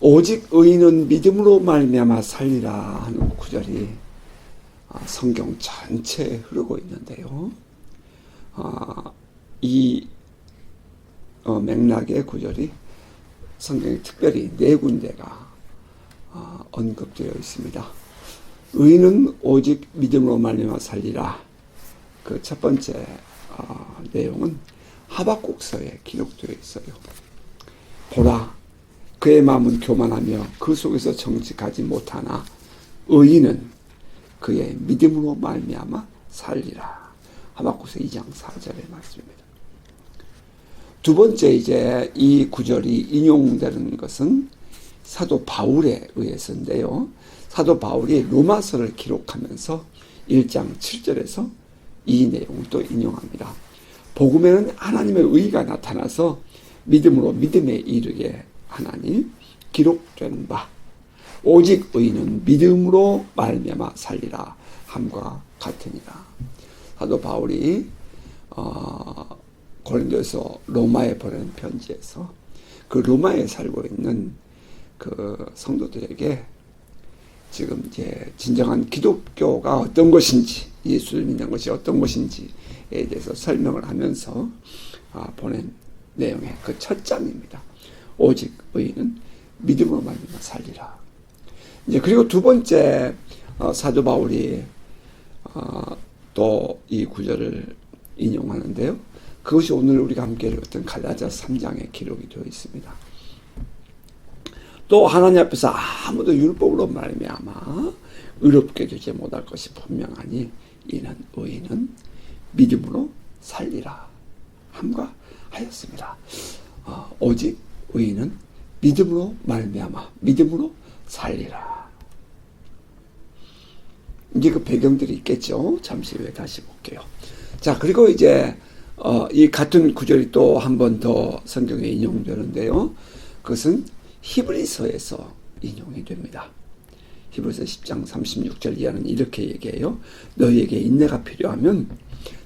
오직 의인은 믿음으로 말미암아 살리라 하는 구절이 성경 전체에 흐르고 있는데요. 이 맥락의 구절이 성경에 특별히 네 군데가 언급되어 있습니다. 의인은 오직 믿음으로 말미암아 살리라. 그 첫 번째 내용은 하박국서에 기록되어 있어요. 보라, 그의 마음은 교만하며 그 속에서 정직하지 못하나 의인은 그의 믿음으로 말미암아 살리라. 하박국서 2장 4절의 말씀입니다. 두 번째 이제 이 구절이 인용되는 것은 사도 바울에 의해서인데요. 사도 바울이 로마서를 기록하면서 1장 7절에서 이 내용을 또 인용합니다. 복음에는 하나님의 의가 나타나서 믿음으로 믿음에 이르게 하나니 기록된 바 오직 의인은 믿음으로 말미암아 살리라 함과 같으니라. 사도 바울이 고린도에서 로마에 보낸 편지에서 그 로마에 살고 있는 그 성도들에게 지금 이제 진정한 기독교가 어떤 것인지, 예수를 믿는 것이 어떤 것인지에 대해서 설명을 하면서 보낸 내용의 그 첫 장입니다. 오직 의인은 믿음으로 말미암아 살리라. 이제 그리고 두 번째 사도 바울이 또 이 구절을 인용하는데요. 그것이 오늘 우리가 함께 읽었던 갈라디아서 3장에 기록이 되어 있습니다. 또 하나님 앞에서 아무도 율법으로 말미암아 의롭게 되지 못할 것이 분명하니 이는 의인은 믿음으로 살리라 함과 하였습니다. 오직 의인은 믿음으로 말미암아 믿음으로 살리라. 이제 그 배경들이 있겠죠. 잠시 후에 다시 볼게요. 자, 그리고 이제 이 같은 구절이 또 한 번 더 성경에 인용되는데요. 그것은 히브리서에서 인용이 됩니다. 히브리서 10장 36절 이하는 이렇게 얘기해요. 너희에게 인내가 필요하면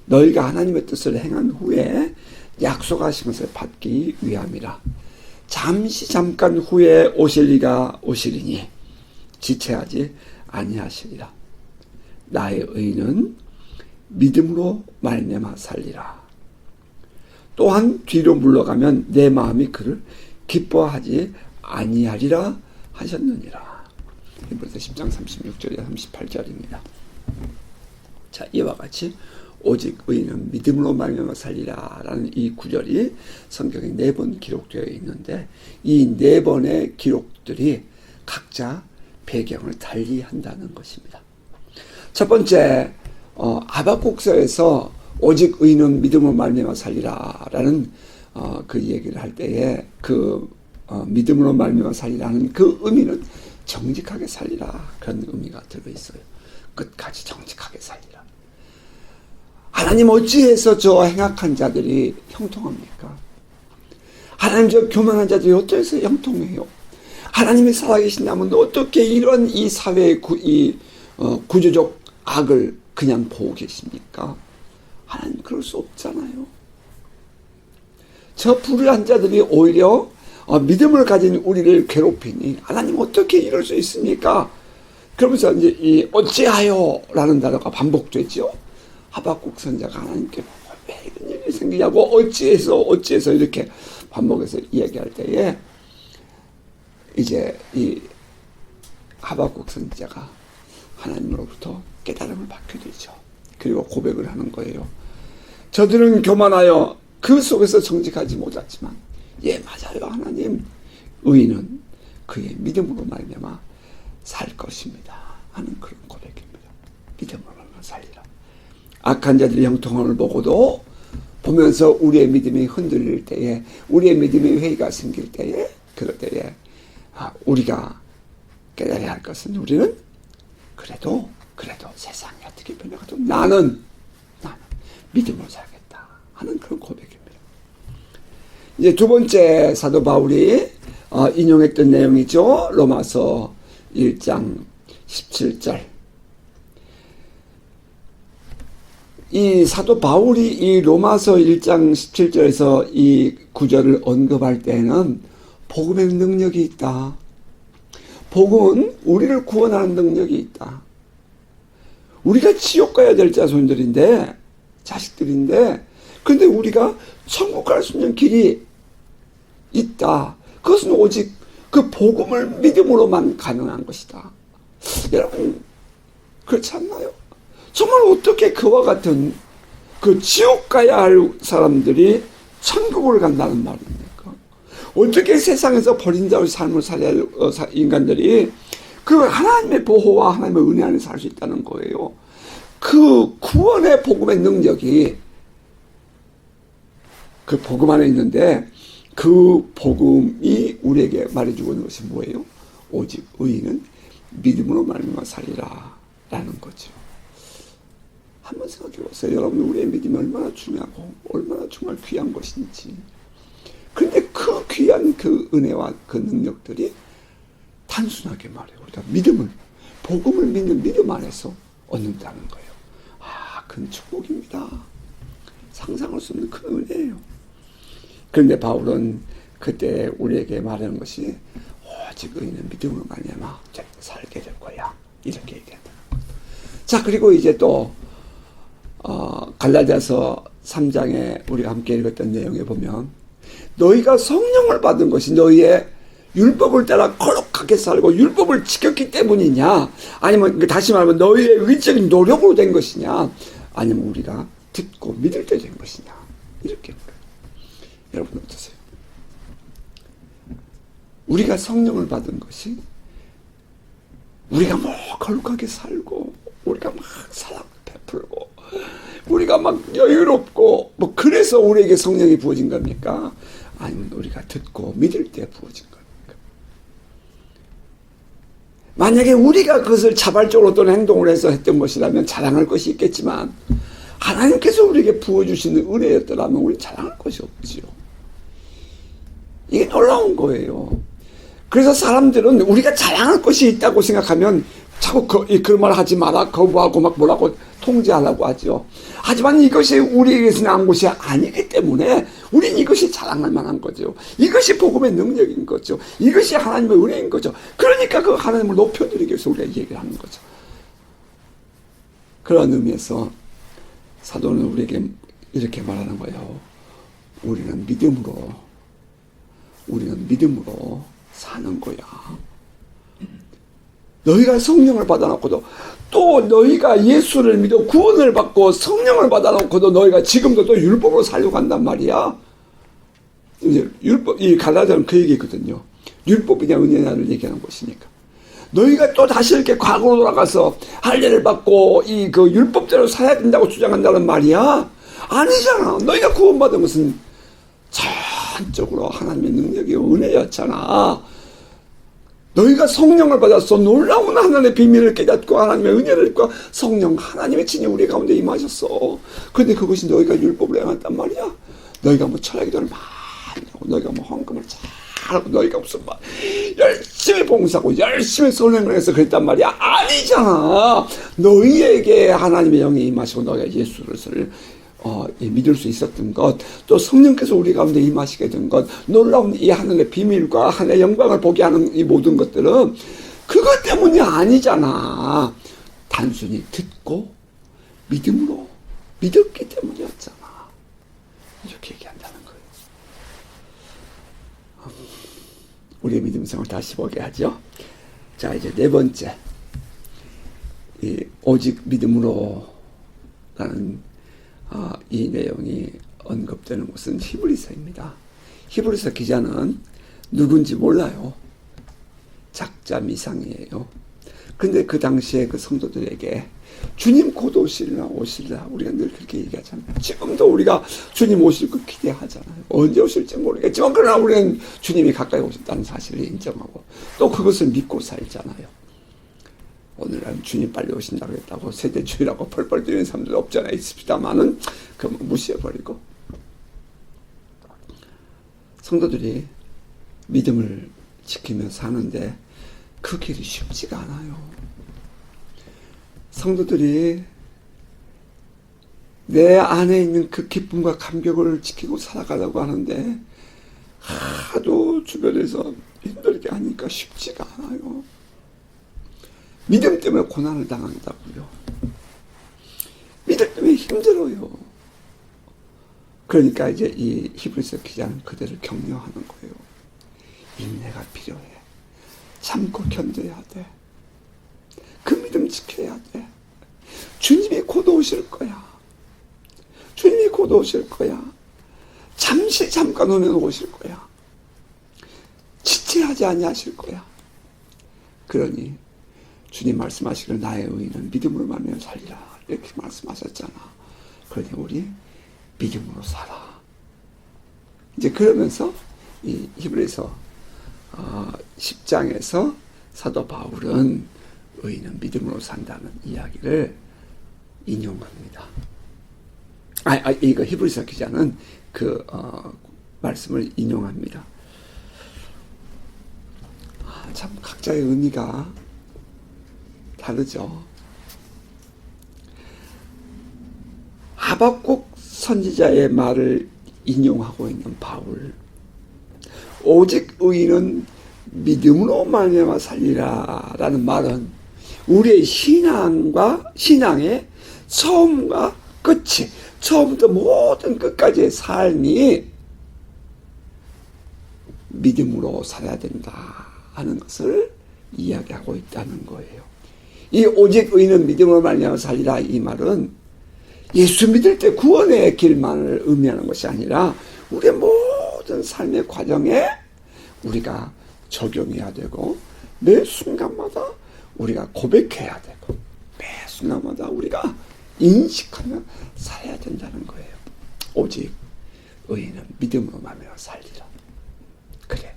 너희가 하나님의 뜻을 행한 후에 약속하신 것을 받기 위함이라. 잠깐 후에 오실 이가 오시리니 지체하지 아니하시리라. 나의 의인은 믿음으로 말미암아 살리라. 또한 뒤로 물러가면 내 마음이 그를 기뻐하지 아니하리라 하셨느니라. 히브리서 10장 36절에 38절입니다. 자, 이와 같이 오직 의인은 믿음으로 말미암아 살리라 라는 이 구절이 성경에 4번 기록되어 있는데 이 4번의 기록들이 각자 배경을 달리 한다는 것입니다. 첫 번째 하박국서에서 오직 의인은 믿음으로 말미암아 살리라 라는 그 얘기를 할 때에 그 믿음으로 말미암아 살리라는 그 의미는 정직하게 살리라 그런 의미가 들어있어요. 끝까지 정직하게 살리라. 하나님 어찌해서 저 행악한 자들이 형통합니까? 하나님 저 교만한 자들이 어찌해서 형통해요? 하나님이 살아계신다면 어떻게 이런 이 사회의 구조적 악을 그냥 보고 계십니까? 하나님 그럴 수 없잖아요. 저 불의한 자들이 오히려 믿음을 가진 우리를 괴롭히니 하나님 어떻게 이럴 수 있습니까? 그러면서 이제 이 어찌하여 라는 단어가 반복되죠. 하박국 선자가 하나님께 왜 이런 일이 생기냐고 어찌해서 이렇게 반복해서 이야기할 때에 이제 이 하박국 선자가 하나님으로부터 깨달음을 받게 되죠. 그리고 고백을 하는 거예요. 저들은 교만하여 그 속에서 정직하지 못하지만 예 맞아요 하나님 의인은 그의 믿음으로 말미암아 살 것입니다 하는 그런 고백입니다. 믿음으로 말미암아 살리라. 악한 자들의 형통함을 보고도 보면서 우리의 믿음이 흔들릴 때에 우리의 믿음의 회의가 생길 때에 그럴 때에 우리가 깨달아야 할 것은 우리는 그래도 세상이 어떻게 변해가도 나는 믿음으로 살겠다 하는 그런 고백입니다. 이제 두 번째 사도 바울이 인용했던 내용이죠. 로마서 1장 17절. 이 사도 바울이 이 로마서 1장 17절에서 이 구절을 언급할 때는 복음의 능력이 있다. 복음은 우리를 구원하는 능력이 있다. 우리가 지옥 가야 될 자손들인데, 자식들인데, 근데 우리가 천국 갈 수 있는 길이 있다. 그것은 오직 그 복음을 믿음으로만 가능한 것이다. 여러분, 그렇지 않나요? 정말 어떻게 그와 같은 그 지옥 가야 할 사람들이 천국을 간다는 말입니까? 어떻게 세상에서 버림자의 삶을 살아야 할 인간들이 그 하나님의 보호와 하나님의 은혜 안에 살 수 있다는 거예요. 그 구원의 복음의 능력이 그 복음 안에 있는데, 그 복음이 우리에게 말해주고 있는 것이 뭐예요? 오직 의인은 믿음으로 말미암아 살리라 라는 거죠. 한번 생각해 보세요. 여러분, 우리의 믿음이 얼마나 중요하고 얼마나 정말 귀한 것인지. 그런데 그 귀한 그 은혜와 그 능력들이 단순하게 말해요. 우리가 믿음을, 복음을 믿는 믿음 안에서 얻는다는 거예요. 아, 큰 축복입니다. 상상할 수 없는 큰 은혜예요. 그런데 바울은 그때 우리에게 말하는 것이 오직 의인은 믿음으로 말미암아 살게 될 거야. 이렇게 얘기한다. 자, 그리고 이제 또 갈라디아서 3장에 우리가 함께 읽었던 내용에 보면 너희가 성령을 받은 것이 너희의 율법을 따라 거룩하게 살고 율법을 지켰기 때문이냐, 아니면 다시 말하면 너희의 의적인 노력으로 된 것이냐, 아니면 우리가 듣고 믿을 때 된 것이냐, 이렇게. 여러분 어떠세요? 우리가 성령을 받은 것이 우리가 뭐 거룩하게 살고 우리가 막 사랑 베풀고 우리가 막 여유롭고 뭐 그래서 우리에게 성령이 부어진 겁니까? 아니면 우리가 듣고 믿을 때 부어진 겁니까? 만약에 우리가 그것을 자발적으로 어떤 행동을 해서 했던 것이라면 자랑할 것이 있겠지만, 하나님께서 우리에게 부어주시는 은혜였더라면 우리 자랑할 것이 없지요. 이게 놀라운 거예요. 그래서 사람들은 우리가 자랑할 것이 있다고 생각하면 자꾸 그런 말 하지 마라, 거부하고 막 뭐라고 통제하려고 하죠. 하지만 이것이 우리에게서 나온 것이 아니기 때문에 우린 이것이 자랑할 만한 거죠. 이것이 복음의 능력인 거죠. 이것이 하나님의 은혜인 거죠. 그러니까 그 하나님을 높여드리기 위해서 우리가 얘기를 하는 거죠. 그런 의미에서 사도는 우리에게 이렇게 말하는 거예요. 우리는 믿음으로 사는 거야. 너희가 성령을 받아놓고도, 또 너희가 예수를 믿어 구원을 받고 성령을 받아놓고도 너희가 지금도 또 율법으로 살려고 한단 말이야. 이제 율법, 이 갈라디아는 그 얘기거든요. 율법이냐 은혜냐를 얘기하는 것이니까. 너희가 또 다시 이렇게 과거로 돌아가서 할례를 받고 그 율법대로 살아야 된다고 주장한다는 말이야. 아니잖아. 너희가 구원받은 것은 전적으로 하나님의 능력이 은혜였잖아. 너희가 성령을 받아서 놀라운 하나님의 비밀을 깨닫고 하나님의 은혜를 입고 성령 하나님의 친히 우리 가운데 임하셨어. 그런데 그것이 너희가 율법을 행했단 말이야. 너희가 뭐 철학기도를 많이 하고 너희가 뭐 헌금을 잘하고 너희가 무슨 막 열심히 봉사하고 열심히 선행을 해서 그랬단 말이야. 아니잖아. 너희에게 하나님의 영이 임하시고 너희가 예수를 믿을 수 있었던 것, 또 성령께서 우리 가운데 임하시게 된 것, 놀라운 이 하늘의 비밀과 하늘의 영광을 보게 하는 이 모든 것들은 그것 때문이 아니잖아. 단순히 듣고 믿음으로 믿었기 때문이었잖아. 이렇게 얘기한다는 거예요. 우리의 믿음 생활을 다시 보게 하죠. 자, 이제 네 번째, 오직 믿음으로 라는 이 내용이 언급되는 곳은 히브리서입니다. 히브리서 기자는 누군지 몰라요. 작자 미상이에요. 근데 그 당시에 그 성도들에게 주님 곧 오시리라 우리가 늘 그렇게 얘기하잖아요. 지금도 우리가 주님 오실 거 기대하잖아요. 언제 오실지 모르겠지만 그러나 우리는 주님이 가까이 오셨다는 사실을 인정하고 또 그것을 믿고 살잖아요. 오늘은 주님 빨리 오신다고 했다고 세대주의라고 펄펄 뛰는 사람들 없잖아요. 있습니다만은 그건 무시해버리고, 성도들이 믿음을 지키며 사는데 그 길이 쉽지가 않아요. 성도들이 내 안에 있는 그 기쁨과 감격을 지키고 살아가려고 하는데 하도 주변에서 힘들게 하니까 쉽지가 않아요. 믿음 때문에 고난을 당한다고요. 믿음 때문에 힘들어요. 그러니까 이제 이 히브리서 기자는 그들을 격려하는 거예요. 인내가 필요해. 참고 견뎌야 돼. 그 믿음 지켜야 돼. 주님이 곧 오실 거야. 주님이 곧 오실 거야. 잠깐 오면 오실 거야. 지체하지 아니하실 거야. 그러니 주님 말씀하시기를 나의 의인은 믿음으로 말미암아 살리라 이렇게 말씀하셨잖아. 그러니 우리 믿음으로 살아. 이제 그러면서 이 히브리서 10장에서 사도 바울은 의인은 믿음으로 산다는 이야기를 인용합니다. 이거 히브리서 기자는 그 말씀을 인용합니다. 참 각자의 의미가 다르죠. 하박국 선지자의 말을 인용하고 있는 바울. 오직 의인은 믿음으로 말미암아 살리라라는 말은 우리의 신앙의 처음과 끝이, 처음부터 모든 끝까지의 삶이 믿음으로 살아야 된다 하는 것을 이야기하고 있다는 거예요. 이 오직 의인은 믿음으로 말미암아 살리라 이 말은 예수 믿을 때 구원의 길만을 의미하는 것이 아니라 우리의 모든 삶의 과정에 우리가 적용해야 되고 매 순간마다 우리가 고백해야 되고 매 순간마다 우리가 인식하며 살아야 된다는 거예요. 오직 의인은 믿음으로 말미암아 살리라. 그래.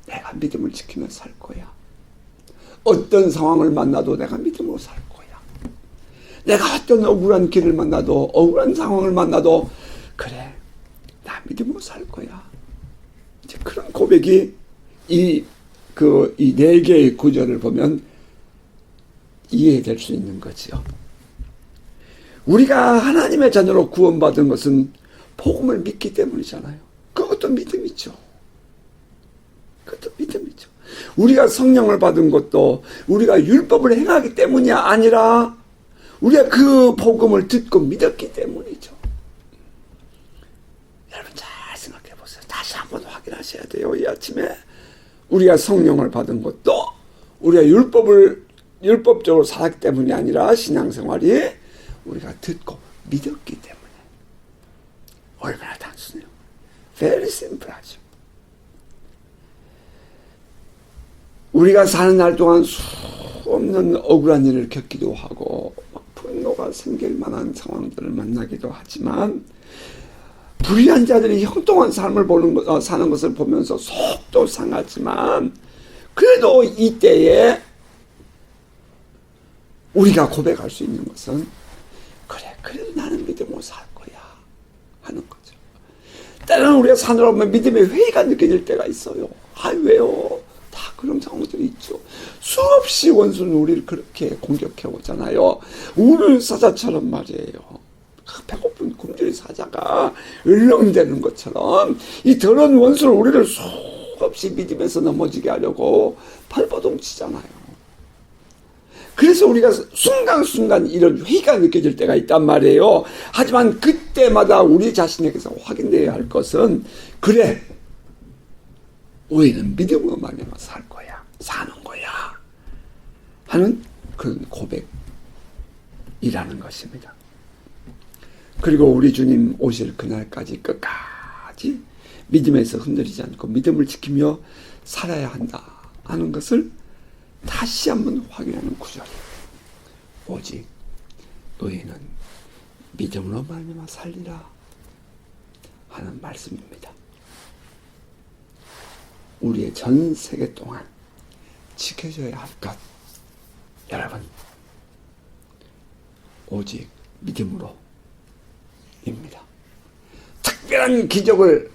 내가 믿음을 지키며 살 거야. 어떤 상황을 만나도 내가 믿음으로 살 거야. 내가 어떤 억울한 길을 만나도 억울한 상황을 만나도 그래. 나 믿음으로 살 거야. 이제 그런 고백이 이 네 개의 구절을 보면 이해될 수 있는 거지요. 우리가 하나님의 자녀로 구원받은 것은 복음을 믿기 때문이잖아요. 그것도 믿음이죠. 그것도 믿음이죠. 우리가 성령을 받은 것도 우리가 율법을 행하기 때문이 아니라 우리가 그 복음을 듣고 믿었기 때문이죠. 여러분 잘 생각해 보세요. 다시 한번 확인하셔야 돼요. 이 아침에 우리가 성령을 받은 것도 우리가 율법적으로 살았기 때문이 아니라 신앙생활이 우리가 듣고 믿었기 때문에. 얼마나 단순해요. Very simple하죠. 우리가 사는 날 동안 수없는 억울한 일을 겪기도 하고 막 분노가 생길 만한 상황들을 만나기도 하지만 불의한 자들이 형통한 삶을 사는 것을 보면서 속도 상하지만 그래도 이때에 우리가 고백할 수 있는 것은 그래, 그래도 나는 믿음으로 살 거야 하는 거죠. 때로는 우리가 사느라 보면 믿음의 회의가 느껴질 때가 있어요. 왜요? 다 그런 상황들이 있죠. 수없이 원수는 우리를 그렇게 공격해 오잖아요. 우는 사자처럼 말이에요. 배고픈 굶주린 사자가 을렁대는 것처럼 이 더러운 원수는 우리를 수없이 믿음에서 넘어지게 하려고 발버둥 치잖아요. 그래서 우리가 순간순간 이런 회의가 느껴질 때가 있단 말이에요. 하지만 그때마다 우리 자신에게서 확인되어야 할 것은 그래, 우리는 믿음으로 말미암아 살 거야, 사는 거야 하는 그런 고백이라는 것입니다. 그리고 우리 주님 오실 그날까지 끝까지 믿음에서 흔들리지 않고 믿음을 지키며 살아야 한다 하는 것을 다시 한번 확인하는 구절이에요. 오직 의인은 믿음으로 말미암아 살리라 하는 말씀입니다. 우리의 전 세계 동안 지켜져야 할 것, 여러분, 오직 믿음으로 입니다. 특별한 기적을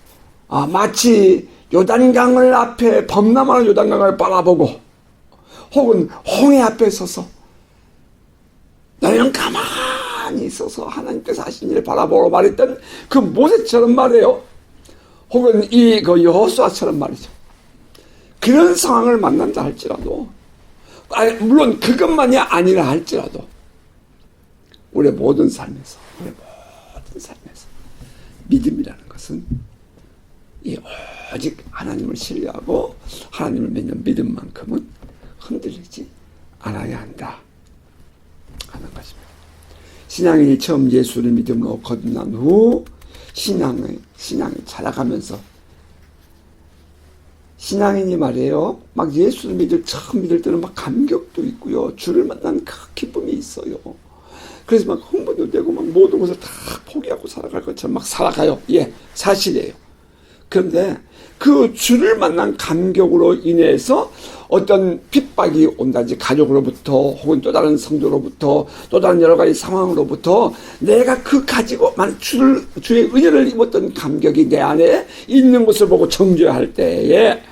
마치 요단강을 앞에 범람하는 요단강을 바라보고 혹은 홍해 앞에 서서 너희는 가만히 있어서 하나님께서 하신 일을 바라보고 말했던 그 모세처럼 말이에요. 혹은 그 여호수아처럼 말이죠. 그런 상황을 만난다 할지라도 물론 그것만이 아니라 할지라도 우리의 모든 삶에서 믿음이라는 것은 이 오직 하나님을 신뢰하고 하나님을 믿는 믿음만큼은 흔들리지 않아야 한다 하는 것입니다. 신앙인이 처음 예수를 믿음으로 거듭난 후 신앙이 자라가면서 신앙인이 말이에요. 막 예수를 처음 믿을 때는 막 감격도 있고요. 주를 만난 그 기쁨이 있어요. 그래서 막 흥분도 되고 막 모든 것을 다 포기하고 살아갈 것처럼 막 살아가요. 예, 사실이에요. 그런데 그 주를 만난 감격으로 인해서 어떤 핍박이 온다든지 가족으로부터 혹은 또 다른 성도로부터 또 다른 여러 가지 상황으로부터 내가 그 가지고 주의 은혜를 입었던 감격이 내 안에 있는 것을 보고 정죄할 때에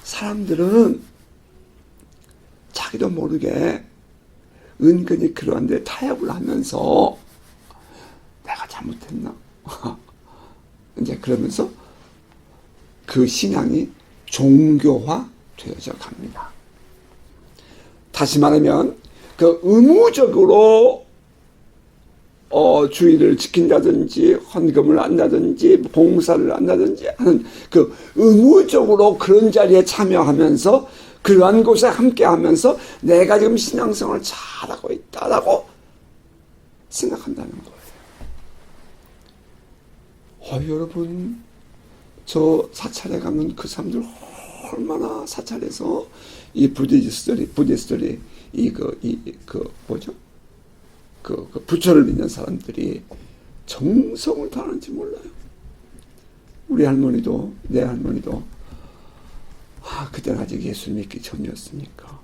사람들은 자기도 모르게 은근히 그러한데 타협을 하면서 내가 잘못했나? 이제 그러면서 그 신앙이 종교화 되어져 갑니다. 다시 말하면 그 의무적으로 주의를 지킨다든지 헌금을 한다든지 봉사를 한다든지 하는 그 의무적으로 그런 자리에 참여하면서 그러한 곳에 함께하면서 내가 지금 신앙생활을 잘하고 있다라고 생각한다는 거예요. 여러분 저 사찰에 가면 그 사람들 얼마나 사찰에서 이 부디스트들이 부처를 믿는 사람들이 정성을 다하는지 몰라요. 우리 할머니도 내 할머니도 그때는 아직 예수 믿기 전이었으니까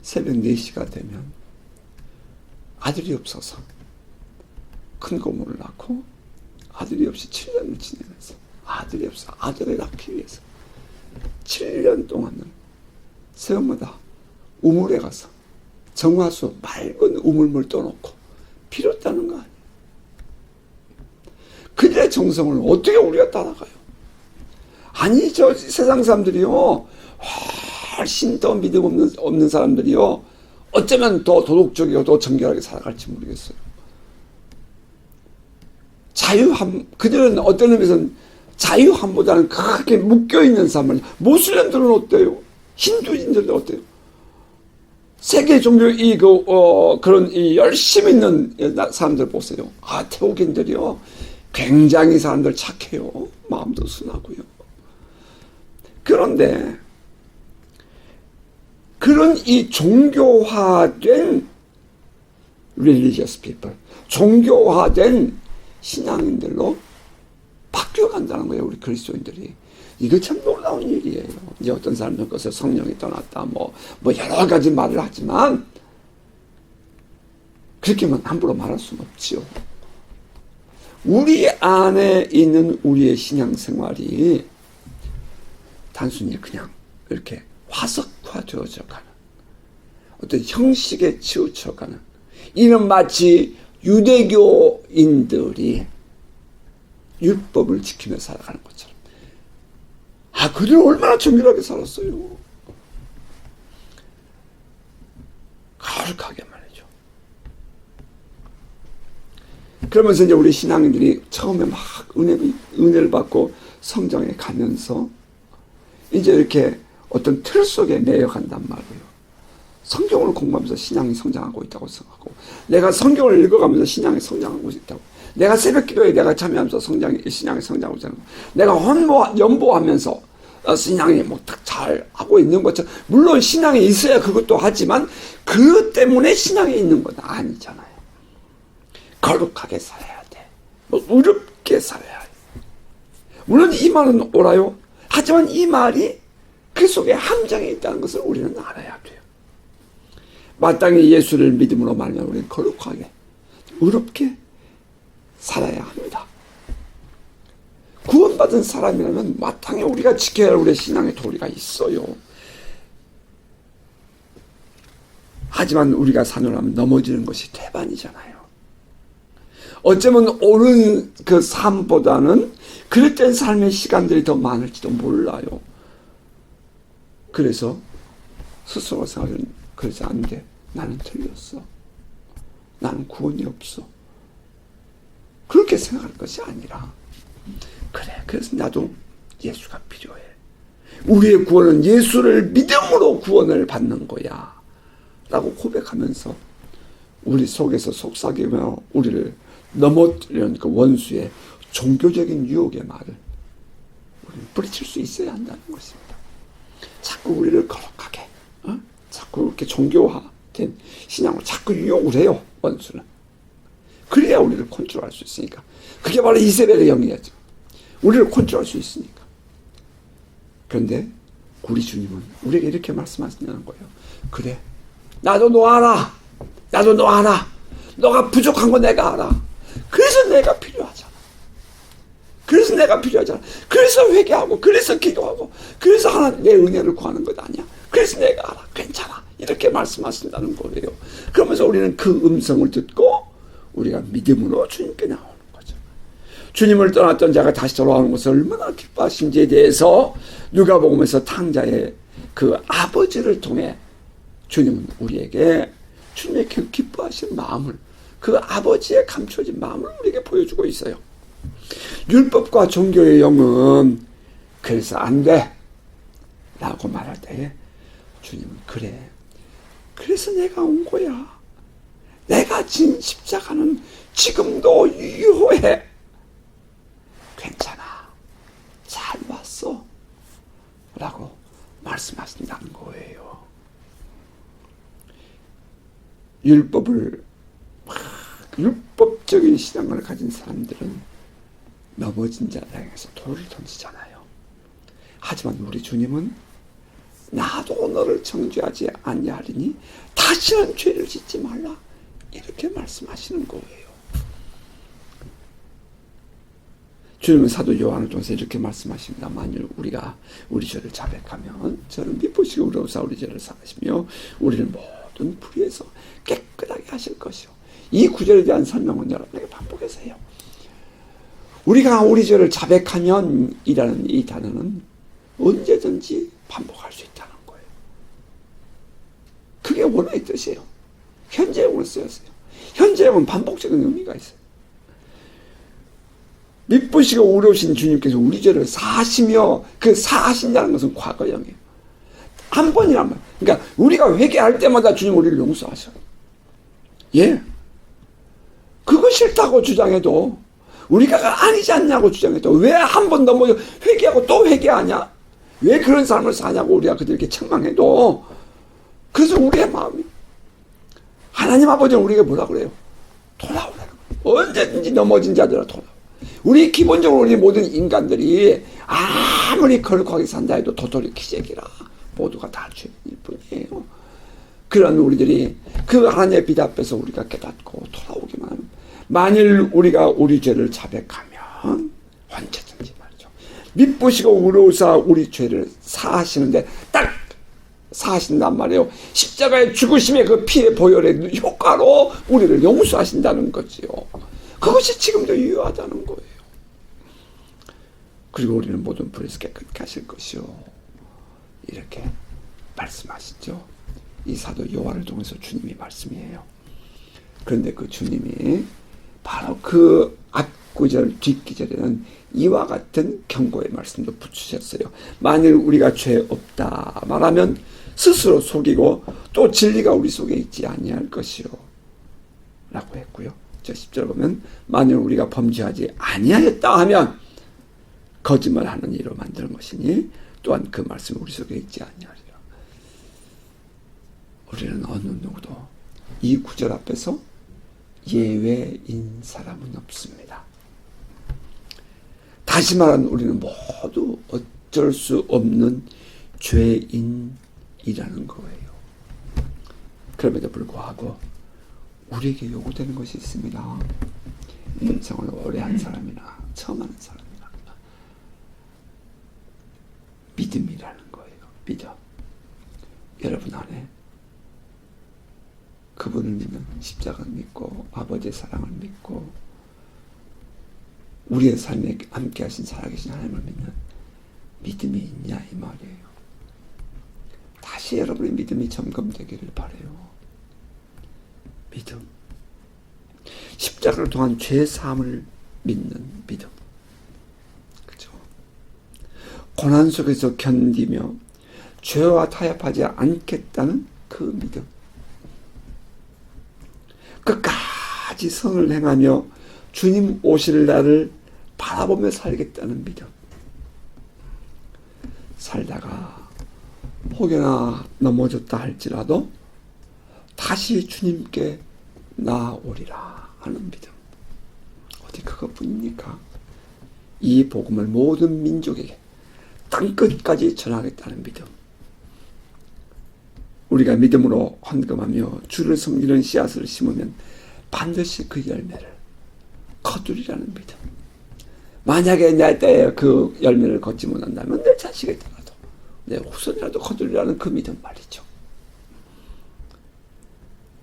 새벽 4시가 되면 아들이 없어서 큰 고모를 낳고 아들이 없이 7년을 지내면서 아들이 없어 아들을 낳기 위해서 7년 동안은 새벽마다 우물에 가서 정화수 맑은 우물물 떠놓고 피로 따는 거 아니에요. 그들의 정성을 어떻게 우리가 따라가요? 아니 저 세상 사람들이요 훨씬 더 믿음 없는 사람들이요 어쩌면 더 도덕적이고 더 정결하게 살아갈지 모르겠어요. 그들은 어떤 의미에서는 자유함보다는 그렇게 묶여있는 삶을. 모슬렘들은 어때요? 힌두인들은 어때요? 세계 종교 그런 열심히 있는 사람들 보세요. 태국인들이요 굉장히 사람들 착해요. 마음도 순하고요. 그런데 그런 이 종교화된 religious people, 종교화된 신앙인들로 바뀌어간다는 거예요. 우리 그리스도인들이. 이거 참 놀라운 일이에요. 이제 어떤 사람들은 그것을 성령이 떠났다 뭐 여러 가지 말을 하지만 그렇게만 함부로 말할 수는 없지요. 우리 안에 있는 우리의 신앙생활이 단순히 그냥 이렇게 화석화되어져 가는 어떤 형식에 치우쳐가는, 이는 마치 유대교인들이 율법을 지키며 살아가는 것처럼. 그들은 얼마나 정결하게 살았어요. 거룩하게 말이죠. 그러면서 이제 우리 신앙인들이 처음에 막 은혜를 받고 성장해 가면서 이제 이렇게 어떤 틀 속에 매여간단 말이에요. 성경을 공부하면서 신앙이 성장하고 있다고 생각하고, 내가 성경을 읽어가면서 신앙이 성장하고 있다고, 내가 새벽 기도에 내가 참여하면서 신앙이 성장하고 있다고, 내가 연보하면서 신앙이 잘 하고 있는 것처럼, 물론 신앙이 있어야 그것도 하지만 그 때문에 신앙이 있는 건 아니잖아요. 거룩하게 살아야 돼. 의롭게 살아야 돼. 물론 이 말은 옳아요. 하지만 이 말이 그 속에 함정이 있다는 것을 우리는 알아야 돼요. 마땅히 예수를 믿음으로 말하면 우리는 거룩하게, 의롭게 살아야 합니다. 구원받은 사람이라면 마땅히 우리가 지켜야 할 우리의 신앙의 도리가 있어요. 하지만 우리가 사노라면 넘어지는 것이 태반이잖아요. 어쩌면 옳은 그 삶보다는 그릇된 삶의 시간들이 더 많을지도 몰라요. 그래서 스스로 생각하는 그래서 안 돼. 나는 틀렸어. 나는 구원이 없어. 그렇게 생각할 것이 아니라 그래. 그래서 나도 예수가 필요해. 우리의 구원은 예수를 믿음으로 구원을 받는 거야. 라고 고백하면서 우리 속에서 속삭이며 우리를 넘어뜨리는 그 원수의 종교적인 유혹의 말을 우리는 뿌리칠 수 있어야 한다는 것입니다. 자꾸 우리를 거룩하게, 자꾸 이렇게 종교화된 신앙으로 자꾸 유혹을 해요, 원수는. 그래야 우리를 컨트롤할 수 있으니까. 그게 바로 이세벨의 영이었죠. 우리를 컨트롤할 수 있으니까. 그런데 우리 주님은 우리에게 이렇게 말씀하시는 거예요. 그래, 나도 너 알아. 나도 너 알아. 너가 부족한 거 내가 알아. 그래서 내가 필요하잖아. 그래서 내가 필요하잖아. 그래서 회개하고, 그래서 기도하고, 그래서 하나님 내 은혜를 구하는 것 아니야. 그래서 내가 알아. 괜찮아. 이렇게 말씀하신다는 거예요. 그러면서 우리는 그 음성을 듣고 우리가 믿음으로 주님께 나오는 거죠. 주님을 떠났던 자가 다시 돌아오는 것을 얼마나 기뻐하신지에 대해서 누가복음에서 탕자의 그 아버지를 통해 주님은 우리에게 주님의 그 기뻐하신 마음을, 그 아버지의 감춰진 마음을 우리에게 보여주고 있어요. 율법과 종교의 영은 그래서 안 돼 라고 말할 때 주님은 그래, 그래서 내가 온 거야. 내가 진 십자가는 지금도 유효해. 괜찮아. 잘 왔어. 라고 말씀하신다는 거예요. 율법적인 신앙을 가진 사람들은 넘어진 자를 향해서 돌을 던지잖아요. 하지만 우리 주님은 나도 너를 정죄하지 아니하리니 다시는 죄를 짓지 말라. 이렇게 말씀하시는 거예요. 주님은 사도 요한을 통해서 이렇게 말씀하십니다. 만일 우리가 우리 죄를 자백하면 저는 미쁘시고 의로우사 우리 죄를 사하시며 우리를 모든 불의에서 깨끗하게 하실 것이요. 이 구절에 대한 설명은 여러분에게 반복해서 해요. 우리가 우리 죄를 자백하면 이라는 이 단어는 언제든지 반복할 수 있다는 거예요. 그게 원어의 뜻이에요. 현재형으로 쓰였어요. 현재형은 반복적인 의미가 있어요. 미쁘시고 의로우신 주님께서 우리 죄를 사하시며, 그 사하신다는 것은 과거형이에요. 한 번이란 말. 그러니까 우리가 회개할 때마다 주님 우리를 용서하셔요. 예. 그거 싫다고 주장해도, 우리가 아니지 않냐고 주장해도, 왜 한 번 넘어 회개하고 또 회개하냐? 왜 그런 삶을 사냐고 우리가 그들에게 책망해도, 그래서 우리의 마음이, 하나님 아버지는 우리에게 뭐라 그래요? 돌아오라는 거예요. 언제든지 넘어진 자들아 돌아오. 우리 기본적으로 우리 모든 인간들이 아무리 거룩하게 산다 해도 도토리 기적이라 모두가 다 죄인일 뿐이에요. 그런 우리들이 그 하나님의 빛 앞에서 우리가 깨닫고 돌아오기만 하면, 만일 우리가 우리 죄를 자백하면 언제든지 말이죠. 미쁘시고 의로우사 우리 죄를 사하시는데 딱 사하신단 말이에요. 십자가의 죽으심의 그 피의 보혈의 효과로 우리를 용서하신다는 거지요. 그것이 지금도 유효하다는 거예요. 그리고 우리는 모든 불에서 깨끗게 하실 것이요. 이렇게 말씀하시죠. 이 사도 요한을 통해서 주님이 말씀이에요. 그런데 그 주님이 바로 그 앞구절 뒷구절에는 이와 같은 경고의 말씀도 붙이셨어요. 만일 우리가 죄 없다 말하면 스스로 속이고 또 진리가 우리 속에 있지 아니할 것이요 라고 했고요. 저 10절 보면 만일 우리가 범죄하지 아니하였다 하면 거짓말하는 이로 만드는 것이니 또한 그 말씀 우리 속에 있지 아니하리라. 우리는 어느 누구도 이 구절 앞에서 예외인 사람은 없습니다. 다시 말하면 우리는 모두 어쩔 수 없는 죄인이라는 거예요. 그럼에도 불구하고 우리에게 요구되는 것이 있습니다. 인생을 오래 한 사람이나 처음 하는 사람이나 믿음이라는 거예요. 믿음. 여러분 안에 그분을 믿는, 십자가를 믿고 아버지의 사랑을 믿고 우리의 삶에 함께 하신 살아계신 하나님을 믿는 믿음이 있냐 이 말이에요. 다시 다시 여러분의 믿음이 점검되기를 바라요. 믿음. 십자가를 통한 죄 사함을 믿는 믿음. 그죠? 고난 속에서 견디며 죄와 타협하지 않겠다는 그 믿음. 끝까지 선을 행하며 주님 오실 날을 바라보며 살겠다는 믿음. 살다가 혹여나 넘어졌다 할지라도 다시 주님께 나아오리라 하는 믿음. 어디 그것뿐입니까? 이 복음을 모든 민족에게 땅끝까지 전하겠다는 믿음. 우리가 믿음으로 헌금하며 주를 섬기는 씨앗을 심으면 반드시 그 열매를 거두리라는 믿음. 만약에 내 때에 그 열매를 걷지 못한다면 내 자식에게라도 내 후손이라도 거두리라는 그 믿음 말이죠.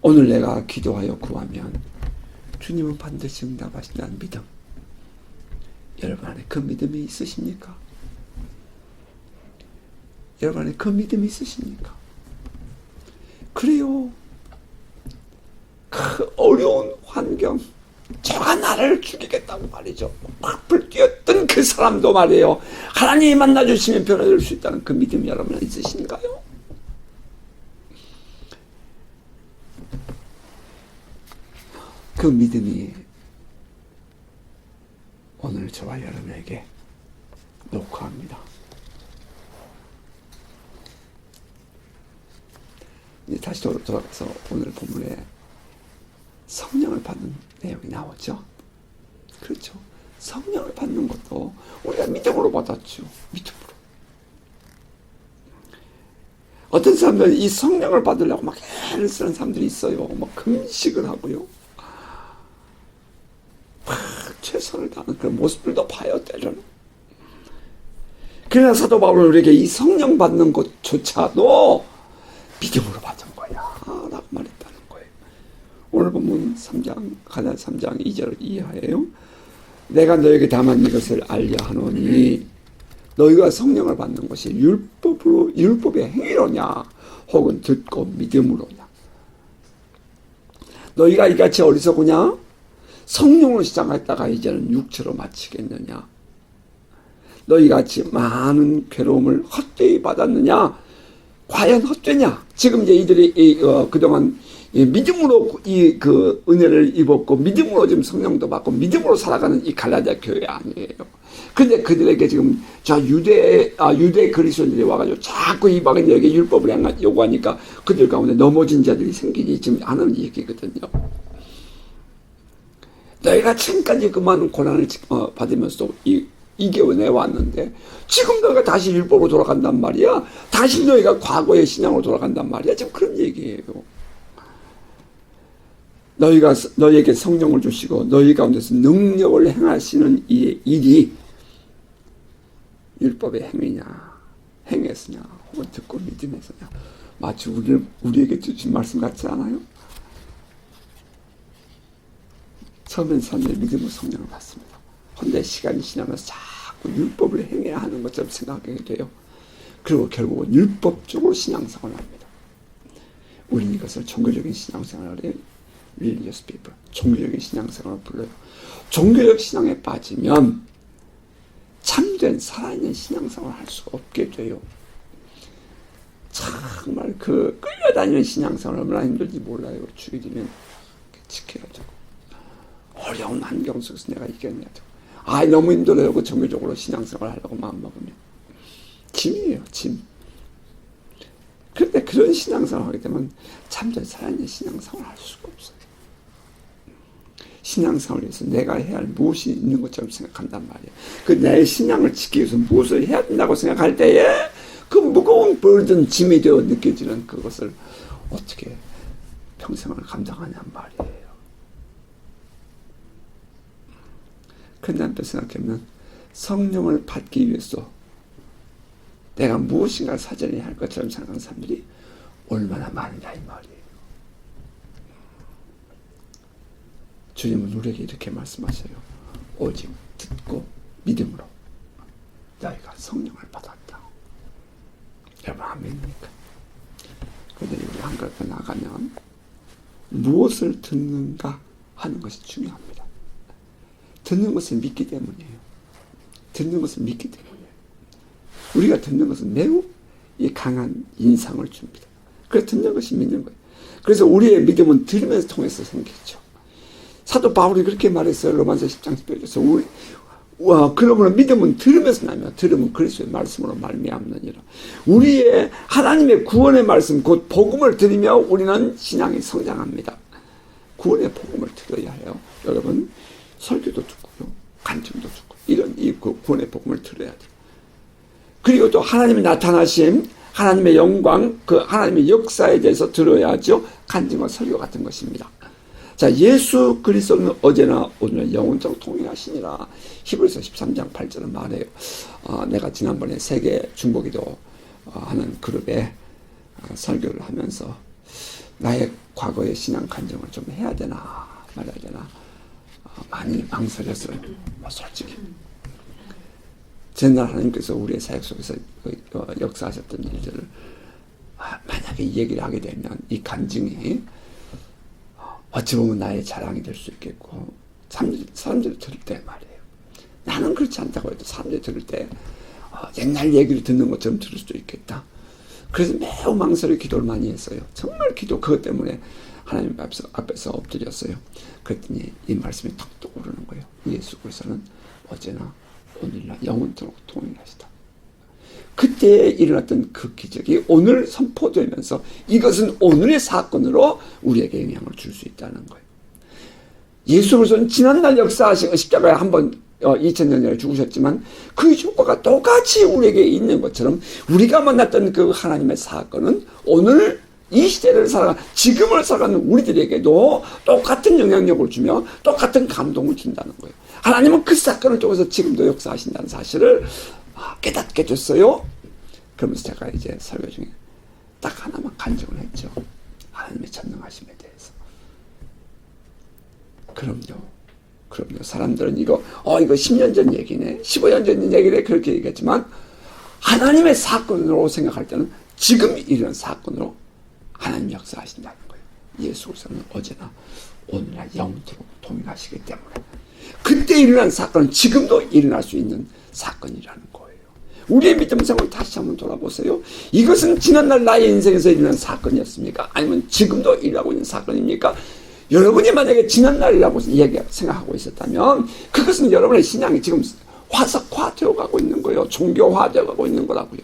오늘 내가 기도하여 구하면 주님은 반드시 응답하신다는 믿음. 여러분 안에 그 믿음이 있으십니까? 여러분 안에 그 믿음이 있으십니까? 그래요. 그 어려운 환경, 저가 나를 죽이겠다고 말이죠. 앞을 뛰었던 그 사람도 말이에요. 하나님이 만나주시면 변화될 수 있다는 그 믿음이 여러분 있으신가요? 그 믿음이 오늘 저와 여러분에게 녹화합니다. 이제 다시 돌아가서 오늘 본문에 성령을 받는 내용이 나오죠. 그렇죠. 성령을 받는 것도 우리가 믿음으로 받았죠. 믿음으로. 어떤 사람들은 이 성령을 받으려고 막 애를 쓰는 사람들이 있어요. 막 금식을 하고요. 막 최선을 다하는 그런 모습들도 봐요, 때로는. 그러나 사도 바울은 우리에게 이 성령 받는 것조차도 믿음으로 받은 거야 라고 말했다는 거예요. 오늘 본문 3장 가나 3장 2절 이하예요. 내가 너에게 다만 이것을 알려 하노니 너희가 성령을 받는 것이 율법의 행위로냐 혹은 듣고 믿음으로냐. 너희가 이같이 어리석으냐? 성령으로 시작했다가 이제는 육체로 마치겠느냐? 너희같이 많은 괴로움을 헛되이 받았느냐? 과연 헛되냐? 지금 이제 이들이 그동안 믿음으로 그 은혜를 입었고 믿음으로 지금 성령도 받고 믿음으로 살아가는 이 갈라디아 교회 아니에요. 근데 그들에게 지금 유대 그리스도인들이 와가지고 자꾸 이방인들에게 율법을 요구하니까 그들 가운데 넘어진 자들이 생기니 지금 하는 얘기거든요. 너희가 지금까지 그 많은 고난을 받으면서도 이겨내왔는데 지금 너희가 다시 율법으로 돌아간단 말이야. 다시 너희가 과거의 신앙으로 돌아간단 말이야. 지금 그런 얘기예요. 너희가 너희에게 성령을 주시고 너희 가운데서 능력을 행하시는 이 일이 율법의 행위냐 행했으냐 혹은 듣고 믿음했으냐 마치 우리에게 주신 말씀 같지 않아요? 처음엔 사람들이 믿음으로 성령을 받습니다. 그런데 시간이 지나면서 자꾸 율법을 행해야 하는 것처럼 생각하게 돼요. 그리고 결국은 율법적으로 신앙생활을 합니다. 우리는 이것을 종교적인 신앙생활을 해요. Religious people. 종교적인 신앙생활을 불러요. 종교적 신앙에 빠지면 참된 살아있는 신앙생활을 할 수가 없게 돼요. 정말 그 끌려다니는 신앙생활 얼마나 힘들지 몰라요. 주의 되면 지켜야 되고 어려운 환경 속에서 내가 이겨내야 되고 너무 힘들어요. 그 종교적으로 신앙생활을 하려고 마음먹으면 짐이에요. 짐. 그런데 그런 신앙생활을 하게 되면 참된 살아있는 신앙생활을 할 수가 없어요. 신앙생활을 위해서 내가 해야 할 무엇이 있는 것처럼 생각한단 말이에요. 그 내 신앙을 지키기 위해서 무엇을 해야 된다고 생각할 때에 그 무거운 burden, 짐이 되어 느껴지는 그것을 어떻게 평생을 감당하냔 말이에요. 그런데 한편 생각해보면 성령을 받기 위해서 내가 무엇인가 사전에 할 것처럼 생각하는 사람들이 얼마나 많으냐 이 말이에요. 주님은 우리에게 이렇게 말씀하셔요. 오직 듣고 믿음으로 너희가 성령을 받았다. 여러분 아멘입니까? 하나님과 앞에 나가면 무엇을 듣는가 하는 것이 중요합니다. 듣는 것을 믿기 때문이에요. 듣는 것을 믿기 때문이에요. 우리가 듣는 것은 매우 이 강한 인상을 줍니다. 그래서 듣는 것이 믿는 거예요. 그래서 우리의 믿음은 들으면서 통해서 생기죠. 사도 바울이 그렇게 말했어요. 로마서 10장 10절에서 그러므로 믿음은 들으면서 나며 들으면 그리스도의 말씀으로 말미암느니라. 우리의 하나님의 구원의 말씀 곧 복음을 들으며 우리는 신앙이 성장합니다. 구원의 복음을 들어야 해요. 여러분 설교도 듣고요, 간증도 듣고 이런 이 구원의 복음을 들어야 돼요. 그리고 또 하나님의 나타나심, 하나님의 영광, 그 하나님의 역사에 대해서 들어야죠. 간증과 설교 같은 것입니다. 자, 예수 그리스도는 어제나 오늘 영원토록 동행하시니라. 히브리서 13장 8절은 말해요. 내가 지난번에 세계 중보기도 하는 그룹에 설교를 하면서 나의 과거의 신앙 간증을 좀 해야 되나 말아야 되나 많이 망설였어요. 솔직히. 전날 하나님께서 우리의 사역 속에서 역사하셨던 일들을 만약에 이 얘기를 하게 되면 이 간증이 어찌 보면 나의 자랑이 될 수 있겠고 사람들이 들을 때 말이에요. 나는 그렇지 않다고 해도 사람들이 들을 때 옛날 얘기를 듣는 것처럼 들을 수도 있겠다. 그래서 매우 망설여 기도를 많이 했어요. 정말 그것 때문에 하나님 앞에서 엎드렸어요. 그랬더니 이 말씀이 탁 떠오르는 거예요. 예수 그리스도는 어제나 오늘날 영원토록 동행하시다. 그때 일어났던 그 기적이 오늘 선포되면서 이것은 오늘의 사건으로 우리에게 영향을 줄 수 있다는 거예요. 예수 그리스도는 지난날 역사하신 십자가에 한번 2000년 전에 죽으셨지만 그 효과가 똑같이 우리에게 있는 것처럼 우리가 만났던 그 하나님의 사건은 오늘 이 시대를 지금을 살아가는 우리들에게도 똑같은 영향력을 주며 똑같은 감동을 준다는 거예요. 하나님은 그 사건을 통해서 지금도 역사하신다는 사실을 깨닫게 됐어요. 그러면서 제가 이제 설교 중에 딱 하나만 간증을 했죠. 하나님의 전능하심에 대해서. 그럼요. 사람들은 이거 10년 전 얘기네, 15년 전 얘기네, 그렇게 얘기했지만 하나님의 사건으로 생각할 때는 지금 일어난 사건으로 하나님 역사하신다는 거예요. 예수 그리스도는 어제나 오늘날 영원토록 동행하시기 때문에 그때 일어난 사건은 지금도 일어날 수 있는 사건이라는 거예요. 우리의 믿음 생활을 다시 한번 돌아보세요. 이것은 지난날 나의 인생에서 일어난 사건이었습니까? 아니면 지금도 일어나고 있는 사건입니까? 여러분이 만약에 지난날이라고 생각하고 있었다면 그것은 여러분의 신앙이 지금 화석화되어 가고 있는 거예요. 종교화되어 가고 있는 거라고요.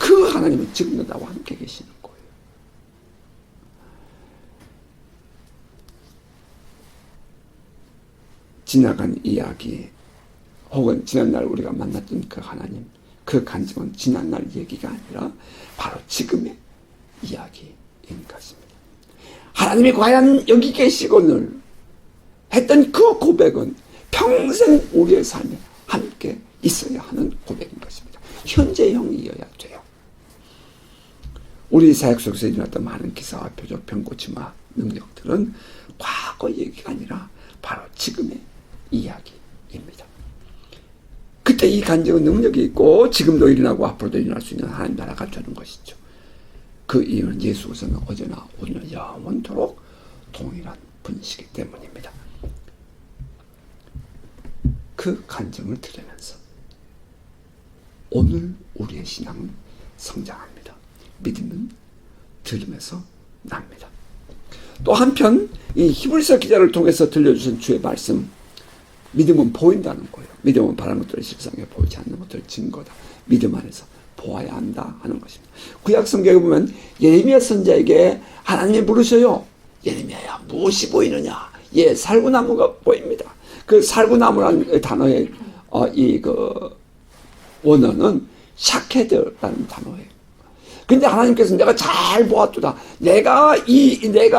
그 하나님은 지금도 나와 함께 계시는 거예요. 지나간 이야기 혹은 지난날 우리가 만났던 그 하나님, 그 간증은 지난날 얘기가 아니라 바로 지금의 이야기인 것입니다. 하나님이 과연 여기 계시고늘 했던 그 고백은 평생 우리의 삶에 함께 있어야 하는 고백인 것입니다. 현재형이어야 돼요. 우리 사역 속에서 일어났던 많은 기사와 표적, 병고침화 능력들은 과거 얘기가 아니라 바로 지금의 이야기입니다. 그때 이 간증은 능력이 있고 지금도 일어나고 앞으로도 일어날 수 있는 하나님 나라가 되는 것이죠. 그 이유는 예수 그리스도는 어제나 오늘 영원토록 동일한 분이시기 때문입니다. 그 간증을 들으면서 오늘 우리의 신앙은 성장합니다. 믿음은 들으면서 납니다. 또 한편 이 히브리서 기자를 통해서 들려주신 주의 말씀, 믿음은 보인다는 거예요. 믿음은 바라는 것들을 실상에 보이지 않는 것들을 증거다. 믿음 안에서 보아야 한다 하는 것입니다. 구약 성경에 보면 예레미야 선지자에게 하나님이 부르셔요. 예레미야야, 무엇이 보이느냐? 예, 살구나무가 보입니다. 그 살구나무라는 단어의 원어는 샤케드라는 단어예요. 근데 하나님께서 내가 잘 보았도다. 내가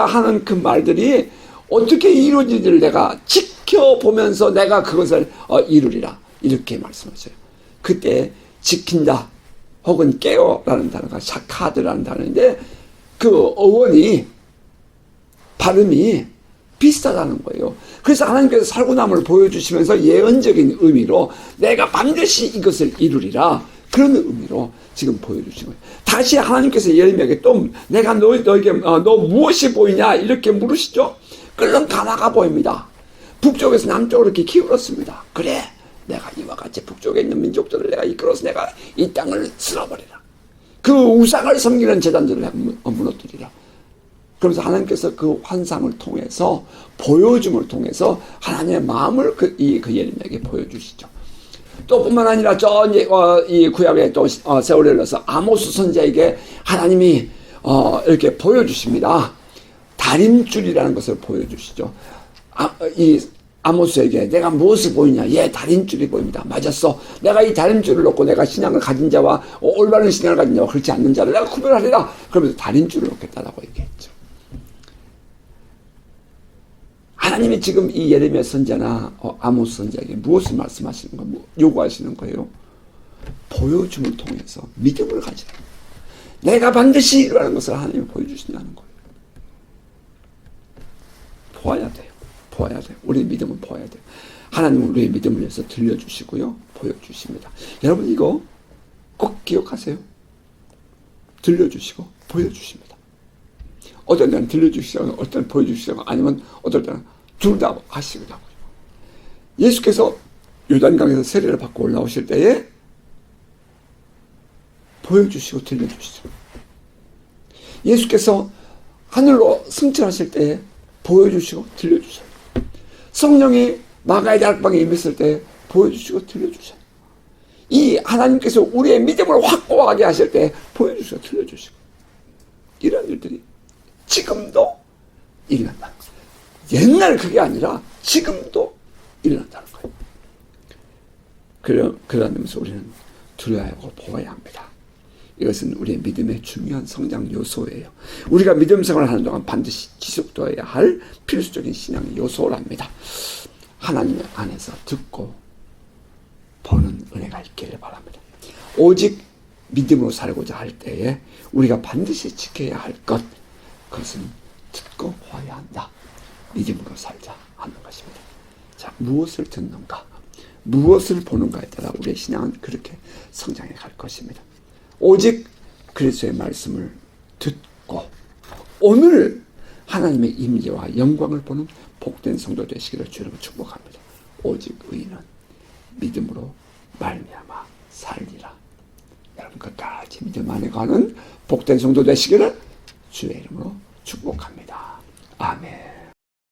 하는 그 말들이 어떻게 이루어지는지를 내가 지켜보면서 내가 그것을 이루리라. 이렇게 말씀하셔요. 그때 지킨다 혹은 깨어라는 단어가 샤카드라는 단어인데 그 어원이 발음이 비슷하다는 거예요. 그래서 하나님께서 살구나무를 보여주시면서 예언적인 의미로 내가 반드시 이것을 이루리라. 그런 의미로 지금 보여주신 거예요. 다시 하나님께서 예레미야에게 또 내가 너에게 너 무엇이 보이냐 이렇게 물으시죠. 끓는 가나가 보입니다. 북쪽에서 남쪽으로 이렇게 기울었습니다. 그래, 내가 이와 같이 북쪽에 있는 민족들을 내가 이끌어서 내가 이 땅을 쓸어버리라. 그 우상을 섬기는 제단들을 내가 무너뜨리라. 그러면서 하나님께서 그 환상을 통해서 보여줌을 통해서 하나님의 마음을 그 예레미야에게 보여주시죠. 또 뿐만 아니라 이 구약에 또 세월을 흘러서 아모스 선지자에게 하나님이 이렇게 보여주십니다. 다림줄이라는 것을 보여주시죠. 이 아모스에게 내가 무엇을 보이냐? 예, 다림줄이 보입니다. 맞았어. 내가 이 다림줄을 놓고 내가 신앙을 가진 자와 올바른 신앙을 가진 자와 그렇지 않는 자를 내가 구별하리라. 그러면서 다림줄을 놓겠다라고 얘기했죠. 하나님이 지금 이 예레미야 선지자나 아모스 선지자에게 무엇을 말씀하시는 거, 요구하시는 거예요? 보여줌을 통해서 믿음을 가지라. 내가 반드시 이루라는 것을 하나님이 보여주신다는 거예요. 보아야 돼요. 보아야 돼요. 우리의 믿음은 보아야 돼요. 하나님은 우리의 믿음을 위해서 들려주시고요. 보여주십니다. 여러분 이거 꼭 기억하세요. 들려주시고 보여주십니다. 어떤 때는 들려주시고 어떤 때는 보여주시고 아니면 어떨 때는 둘 다 하시기도 하고요. 예수께서 요단강에서 세례를 받고 올라오실 때에 보여주시고 들려주시죠. 예수께서 하늘로 승천하실 때에 보여주시고 들려주셔요. 성령이 마가의 다락방에 임했을 때 보여주시고 들려주셔요. 이 하나님께서 우리의 믿음을 확고하게 하실 때 보여주시고 들려주시고 이런 일들이 지금도 일어난다. 옛날 그게 아니라 지금도 일어난다는 거예요. 그러면서 우리는 두려워야 하고 보아야 합니다. 이것은 우리의 믿음의 중요한 성장 요소예요. 우리가 믿음 생활을 하는 동안 반드시 지속되어야 할 필수적인 신앙의 요소랍니다. 하나님 안에서 듣고 보는 은혜가 있기를 바랍니다. 오직 믿음으로 살고자 할 때에 우리가 반드시 지켜야 할 것, 그것은 듣고 보아야 한다. 믿음으로 살자 하는 것입니다. 자, 무엇을 듣는가, 무엇을 보는가에 따라 우리의 신앙은 그렇게 성장해 갈 것입니다. 오직 그리스도의 말씀을 듣고 오늘 하나님의 임재와 영광을 보는 복된 성도 되시기를 주님으로 축복합니다. 오직 의인은 믿음으로 말미암아 살리라. 여러분 끝까지 믿음 안에 가는 복된 성도 되시기를 주의 이름으로 축복합니다. 아멘.